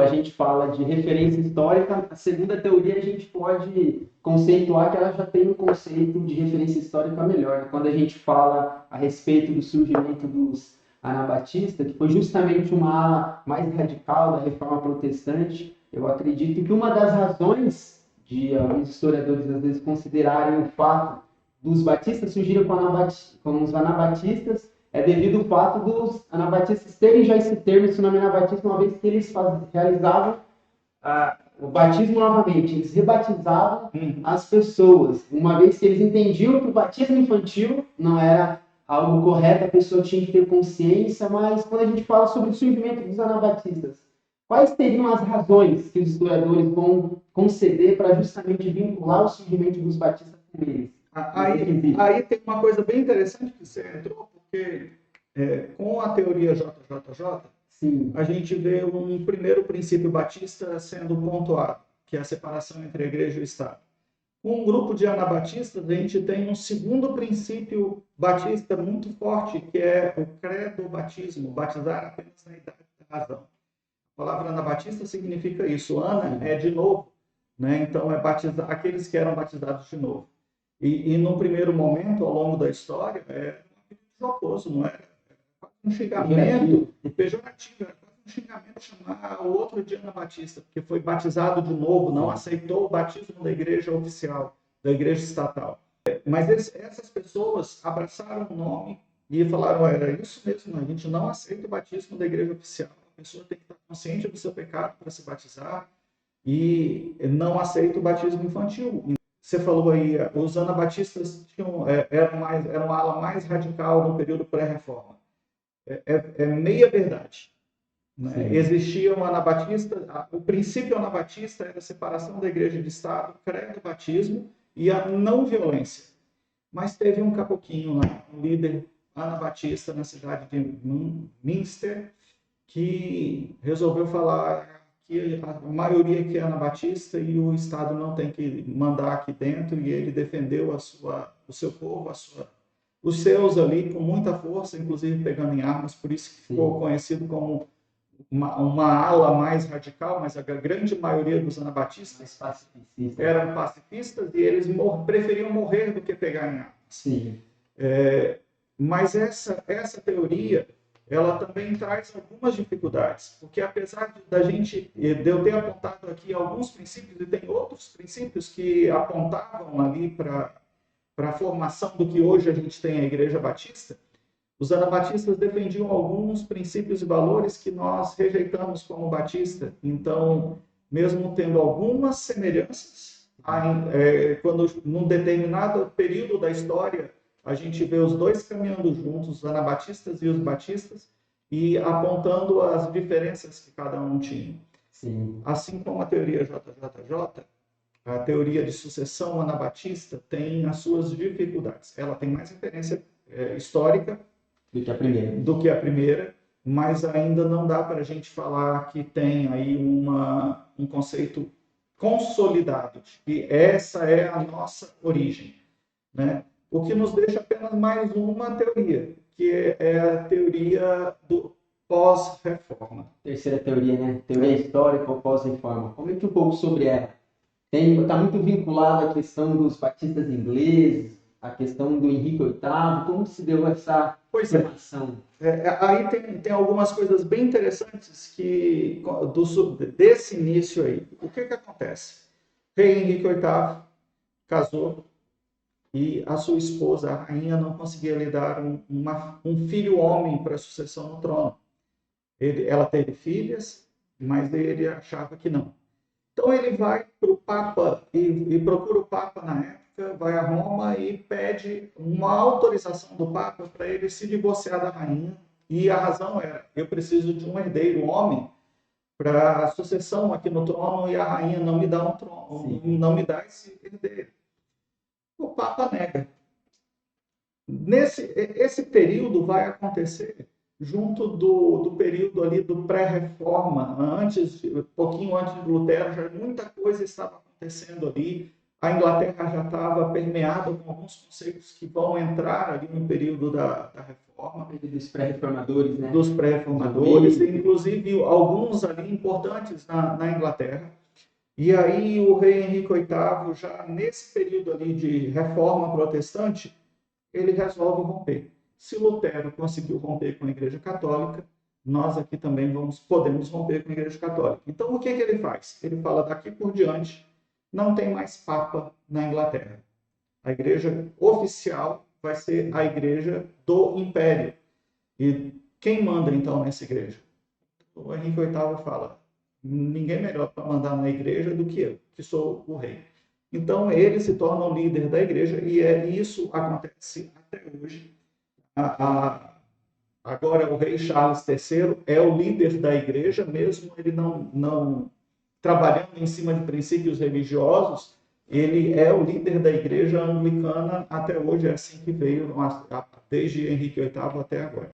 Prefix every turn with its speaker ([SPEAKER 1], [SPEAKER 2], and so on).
[SPEAKER 1] a gente fala de referência histórica, a segunda teoria a gente pode conceituar que ela já tem um conceito de referência histórica melhor, né? Quando a gente fala a respeito do surgimento dos anabatistas, que foi justamente uma ala mais radical da reforma protestante, eu acredito que uma das razões de alguns historiadores às vezes considerarem o fato dos batistas surgirem com os anabatistas é devido ao fato dos anabatistas terem já esse termo, esse nome anabatista, uma vez que eles realizavam o batismo novamente, eles rebatizavam as pessoas, uma vez que eles entendiam que o batismo infantil não era algo correto, a pessoa tinha que ter consciência, mas quando a gente fala sobre o surgimento dos anabatistas, quais seriam as razões que os historiadores vão conceder para justamente vincular o surgimento dos batistas com eles?
[SPEAKER 2] Aí tem uma coisa bem interessante que você entrou, porque com a teoria JJJ, sim, a gente vê um primeiro princípio batista sendo pontuado, que é a separação entre a igreja e o Estado. Com um grupo de anabatistas, a gente tem um segundo princípio batista muito forte, que é o credo batismo, batizar apenas na idade da razão. A palavra anabatista significa isso. Ana é de novo, né? Então é batizar aqueles que eram batizados de novo. E num primeiro momento, ao longo da história, é jocoso, não era? Um xingamento pejorativo, era um xingamento chamar o outro de anabatista, porque foi batizado de novo, não aceitou o batismo da igreja oficial, da igreja estatal. Mas essas pessoas abraçaram o nome e falaram, era isso mesmo, a gente não aceita o batismo da igreja oficial, a pessoa tem que estar consciente do seu pecado para se batizar e não aceita o batismo infantil. Você falou aí, os anabatistas eram uma ala mais radical no período pré-reforma. É meia verdade. Né? Existia um anabatista, o princípio anabatista era a separação da igreja de Estado, credo, batismo e a não violência. Mas teve um capoquinho lá, um líder anabatista na cidade de Münster, que resolveu falar que a maioria aqui é anabatista e o Estado não tem que mandar aqui dentro, e ele defendeu o seu povo, os seus ali com muita força, inclusive pegando em armas, por isso que ficou conhecido como uma ala mais radical, mas a grande maioria dos anabatistas eram pacifistas e eles preferiam morrer do que pegar em armas. Sim. Mas essa teoria, ela também traz algumas dificuldades, porque apesar de eu ter apontado aqui alguns princípios, e tem outros princípios que apontavam ali para a formação do que hoje a gente tem a Igreja Batista, os anabatistas defendiam alguns princípios e valores que nós rejeitamos como batista. Então, mesmo tendo algumas semelhanças, quando num determinado período da história a gente vê os dois caminhando juntos, os anabatistas e os batistas, e apontando as diferenças que cada um tinha. Sim. Assim como a teoria JJJ, a teoria de sucessão anabatista tem as suas dificuldades. Ela tem mais referência histórica do que a primeira, mas ainda não dá para a gente falar que tem aí um conceito consolidado, de que essa é a nossa origem, né? O que nos deixa apenas mais uma teoria, que é a teoria do pós-reforma.
[SPEAKER 1] Terceira teoria, né? Teoria histórica ou pós-reforma. Comente um pouco sobre ela. Está muito vinculado à questão dos batistas ingleses, a questão do Henrique VIII. Como se deu essa formação?
[SPEAKER 2] Aí tem algumas coisas bem interessantes desse início aí. O que acontece? Rei Henrique VIII casou e a sua esposa, a rainha, não conseguia lhe dar um filho homem para a sucessão no trono. Ela teve filhas, mas ele achava que não. Então ele vai para o Papa e procura o Papa na época, vai a Roma e pede uma autorização do Papa para ele se divorciar da rainha. E a razão era, eu preciso de um herdeiro homem para a sucessão aqui no trono e a rainha não me dá um trono, não me dá esse herdeiro. O Papa nega. Esse período vai acontecer junto do período ali do pré-reforma, pouquinho antes de Lutero, já muita coisa estava acontecendo ali. a Inglaterra já estava permeada com alguns conceitos que vão entrar ali no período da reforma.
[SPEAKER 1] Dos pré-reformadores, né?
[SPEAKER 2] Dos pré-reformadores, inclusive alguns ali importantes na Inglaterra. E aí o rei Henrique VIII, já nesse período ali de reforma protestante, ele resolve romper. Se Lutero conseguiu romper com a Igreja Católica, nós aqui também podemos romper com a Igreja Católica. Então, o que ele faz? Ele fala, daqui por diante, não tem mais Papa na Inglaterra. A igreja oficial vai ser a igreja do Império. E quem manda, então, nessa igreja? O Henrique VIII fala, ninguém melhor para mandar na igreja do que eu, que sou o rei. Então, ele se torna o líder da igreja e isso acontece até hoje. Agora, o rei Charles III é o líder da igreja, mesmo ele não trabalhando em cima de princípios religiosos, ele é o líder da igreja anglicana até hoje, é assim que veio desde Henrique VIII até agora.